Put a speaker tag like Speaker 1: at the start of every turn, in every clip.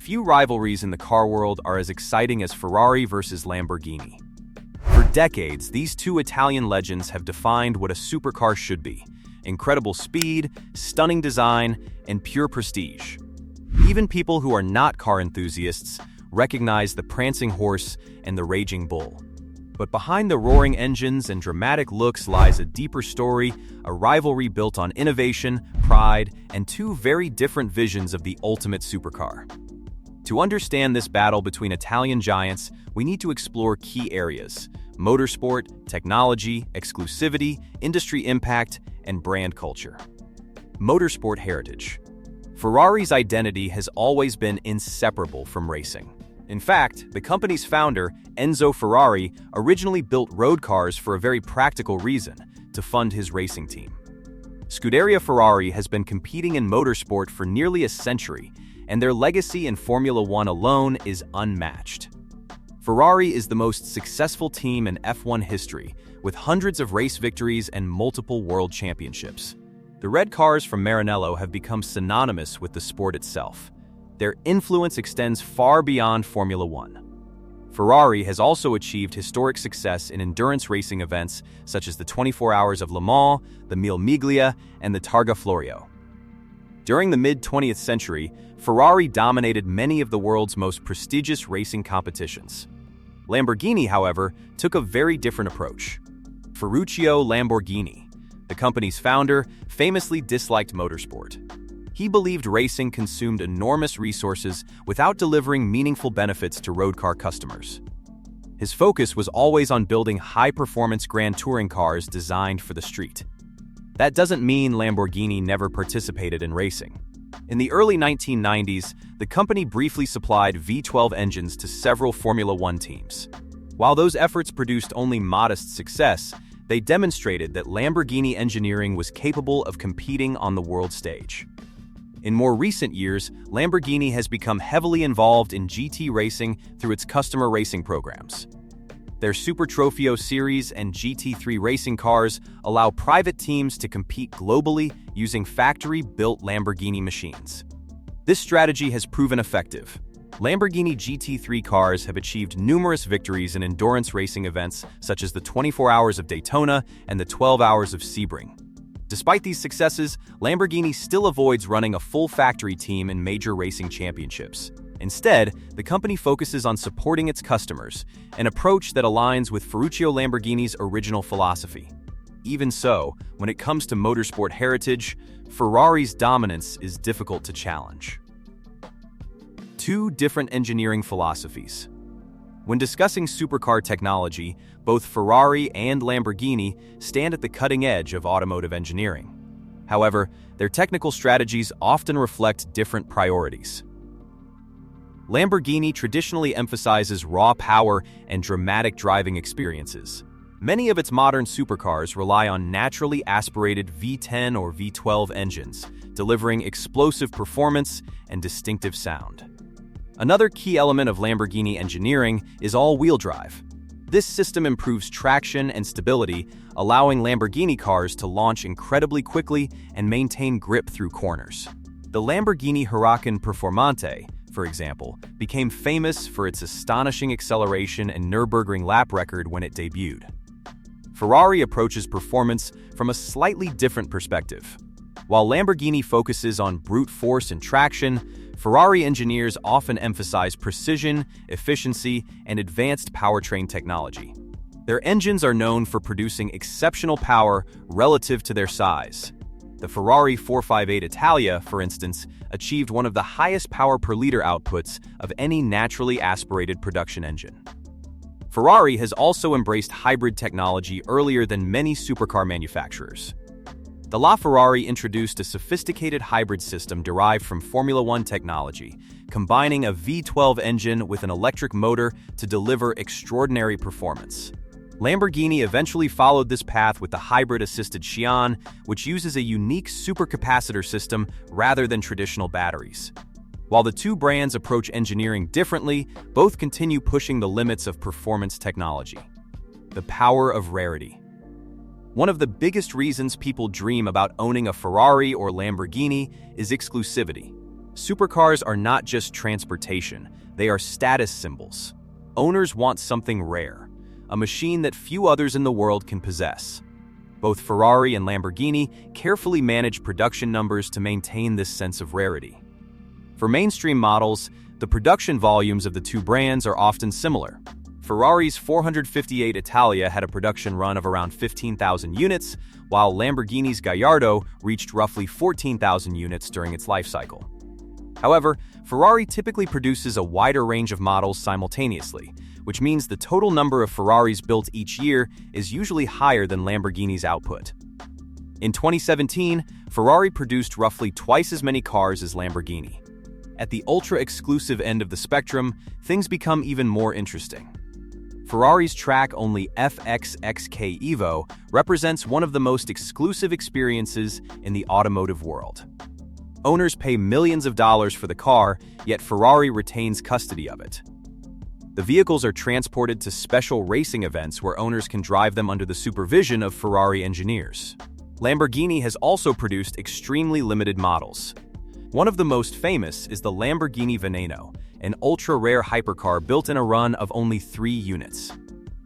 Speaker 1: Few rivalries in the car world are as exciting as Ferrari versus Lamborghini. For decades, these two Italian legends have defined what a supercar should be: incredible speed, stunning design, and pure prestige. Even people who are not car enthusiasts recognize the prancing horse and the raging bull. But behind the roaring engines and dramatic looks lies a deeper story, a rivalry built on innovation, pride, and two very different visions of the ultimate supercar. To understand this battle between Italian giants, we need to explore key areas: motorsport, technology, exclusivity, industry impact, and brand culture. Motorsport heritage. Ferrari's identity has always been inseparable from racing. In fact, the company's founder, Enzo Ferrari, originally built road cars for a very practical reason: to fund his racing team. Scuderia Ferrari has been competing in motorsport for nearly a century, and their legacy in Formula One alone is unmatched. Ferrari is the most successful team in F1 history, with hundreds of race victories and multiple world championships. The red cars from Maranello have become synonymous with the sport itself. Their influence extends far beyond Formula One. Ferrari has also achieved historic success in endurance racing events such as the 24 Hours of Le Mans, the Mille Miglia, and the Targa Florio. During the mid-20th century, Ferrari dominated many of the world's most prestigious racing competitions. Lamborghini, however, took a very different approach. Ferruccio Lamborghini, the company's founder, famously disliked motorsport. He believed racing consumed enormous resources without delivering meaningful benefits to road car customers. His focus was always on building high-performance grand touring cars designed for the street. That doesn't mean Lamborghini never participated in racing. In the early 1990s, the company briefly supplied V12 engines to several Formula One teams. While those efforts produced only modest success, they demonstrated that Lamborghini engineering was capable of competing on the world stage. In more recent years, Lamborghini has become heavily involved in GT racing through its customer racing programs. Their Super Trofeo series and GT3 racing cars allow private teams to compete globally using factory-built Lamborghini machines. This strategy has proven effective. Lamborghini GT3 cars have achieved numerous victories in endurance racing events such as the 24 Hours of Daytona and the 12 Hours of Sebring. Despite these successes, Lamborghini still avoids running a full factory team in major racing championships. Instead, the company focuses on supporting its customers, an approach that aligns with Ferruccio Lamborghini's original philosophy. Even so, when it comes to motorsport heritage, Ferrari's dominance is difficult to challenge. Two different engineering philosophies. When discussing supercar technology, both Ferrari and Lamborghini stand at the cutting edge of automotive engineering. However, their technical strategies often reflect different priorities. Lamborghini traditionally emphasizes raw power and dramatic driving experiences. Many of its modern supercars rely on naturally aspirated V10 or V12 engines, delivering explosive performance and distinctive sound. Another key element of Lamborghini engineering is all-wheel drive. This system improves traction and stability, allowing Lamborghini cars to launch incredibly quickly and maintain grip through corners. The Lamborghini Huracan Performante, for example, became famous for its astonishing acceleration and Nürburgring lap record when it debuted. Ferrari approaches performance from a slightly different perspective. While Lamborghini focuses on brute force and traction, Ferrari engineers often emphasize precision, efficiency, and advanced powertrain technology. Their engines are known for producing exceptional power relative to their size. The Ferrari 458 Italia, for instance, achieved one of the highest power per liter outputs of any naturally aspirated production engine. Ferrari has also embraced hybrid technology earlier than many supercar manufacturers. The LaFerrari introduced a sophisticated hybrid system derived from Formula One technology, combining a V12 engine with an electric motor to deliver extraordinary performance. Lamborghini eventually followed this path with the hybrid-assisted Chiron, which uses a unique supercapacitor system rather than traditional batteries. While the two brands approach engineering differently, both continue pushing the limits of performance technology. The power of rarity. One of the biggest reasons people dream about owning a Ferrari or Lamborghini is exclusivity. Supercars are not just transportation, they are status symbols. Owners want something rare, a machine that few others in the world can possess. Both Ferrari and Lamborghini carefully manage production numbers to maintain this sense of rarity. For mainstream models, the production volumes of the two brands are often similar. Ferrari's 458 Italia had a production run of around 15,000 units, while Lamborghini's Gallardo reached roughly 14,000 units during its life cycle. However, Ferrari typically produces a wider range of models simultaneously, which means the total number of Ferraris built each year is usually higher than Lamborghini's output. In 2017, Ferrari produced roughly twice as many cars as Lamborghini. At the ultra-exclusive end of the spectrum, things become even more interesting. Ferrari's track-only FXXK Evo represents one of the most exclusive experiences in the automotive world. Owners pay millions of dollars for the car, yet Ferrari retains custody of it. The vehicles are transported to special racing events where owners can drive them under the supervision of Ferrari engineers. Lamborghini has also produced extremely limited models. One of the most famous is the Lamborghini Veneno, an ultra-rare hypercar built in a run of only 3 units.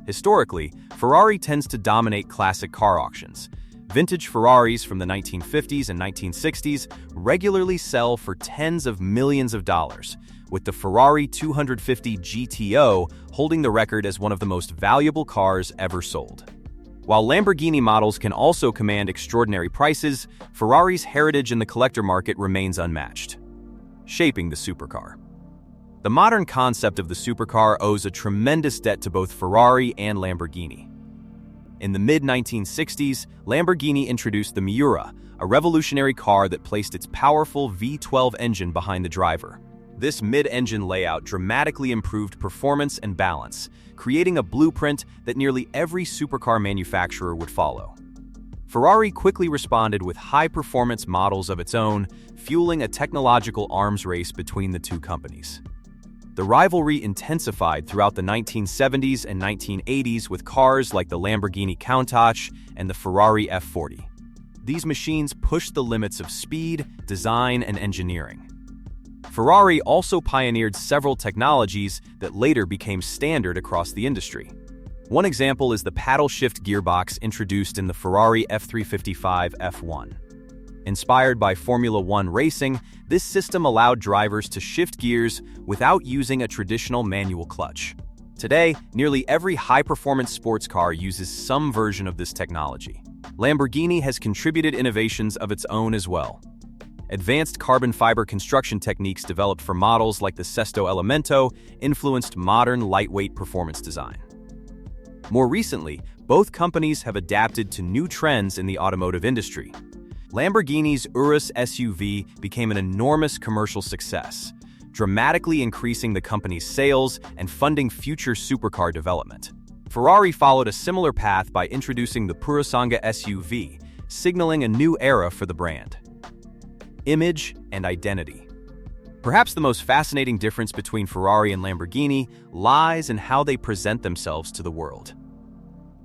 Speaker 1: Historically, Ferrari tends to dominate classic car auctions. Vintage Ferraris from the 1950s and 1960s regularly sell for tens of millions of dollars, with the Ferrari 250 GTO holding the record as one of the most valuable cars ever sold. While Lamborghini models can also command extraordinary prices, Ferrari's heritage in the collector market remains unmatched. Shaping the supercar. The modern concept of the supercar owes a tremendous debt to both Ferrari and Lamborghini. In the mid-1960s, Lamborghini introduced the Miura, a revolutionary car that placed its powerful V12 engine behind the driver. This mid-engine layout dramatically improved performance and balance, creating a blueprint that nearly every supercar manufacturer would follow. Ferrari quickly responded with high-performance models of its own, fueling a technological arms race between the two companies. The rivalry intensified throughout the 1970s and 1980s with cars like the Lamborghini Countach and the Ferrari F40. These machines pushed the limits of speed, design, and engineering. Ferrari also pioneered several technologies that later became standard across the industry. One example is the paddle-shift gearbox introduced in the Ferrari F355 F1. Inspired by Formula One racing, this system allowed drivers to shift gears without using a traditional manual clutch. Today, nearly every high-performance sports car uses some version of this technology. Lamborghini has contributed innovations of its own as well. Advanced carbon fiber construction techniques developed for models like the Sesto Elemento influenced modern lightweight performance design. More recently, both companies have adapted to new trends in the automotive industry. Lamborghini's Urus SUV became an enormous commercial success, dramatically increasing the company's sales and funding future supercar development. Ferrari followed a similar path by introducing the Purosangue SUV, signaling a new era for the brand. Image and identity. Perhaps the most fascinating difference between Ferrari and Lamborghini lies in how they present themselves to the world.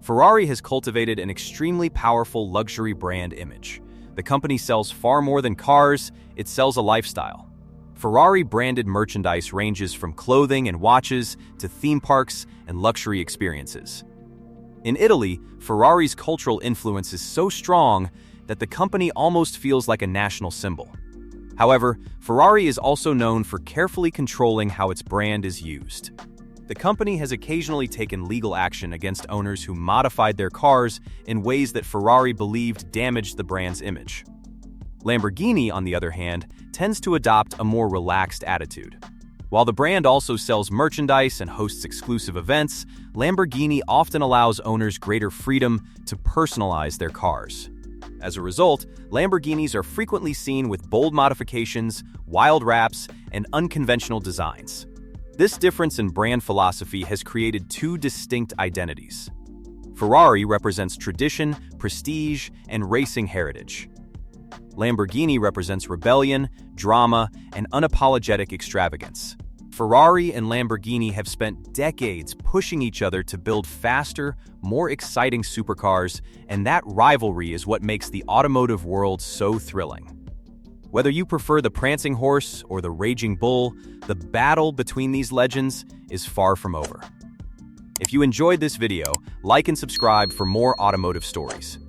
Speaker 1: Ferrari has cultivated an extremely powerful luxury brand image. The company sells far more than cars, it sells a lifestyle. Ferrari-branded merchandise ranges from clothing and watches to theme parks and luxury experiences. In Italy, Ferrari's cultural influence is so strong that the company almost feels like a national symbol. However, Ferrari is also known for carefully controlling how its brand is used. The company has occasionally taken legal action against owners who modified their cars in ways that Ferrari believed damaged the brand's image. Lamborghini, on the other hand, tends to adopt a more relaxed attitude. While the brand also sells merchandise and hosts exclusive events, Lamborghini often allows owners greater freedom to personalize their cars. As a result, Lamborghinis are frequently seen with bold modifications, wild wraps, and unconventional designs. This difference in brand philosophy has created two distinct identities. Ferrari represents tradition, prestige, and racing heritage. Lamborghini represents rebellion, drama, and unapologetic extravagance. Ferrari and Lamborghini have spent decades pushing each other to build faster, more exciting supercars, and that rivalry is what makes the automotive world so thrilling. Whether you prefer the prancing horse or the raging bull, the battle between these legends is far from over. If you enjoyed this video, like and subscribe for more automotive stories.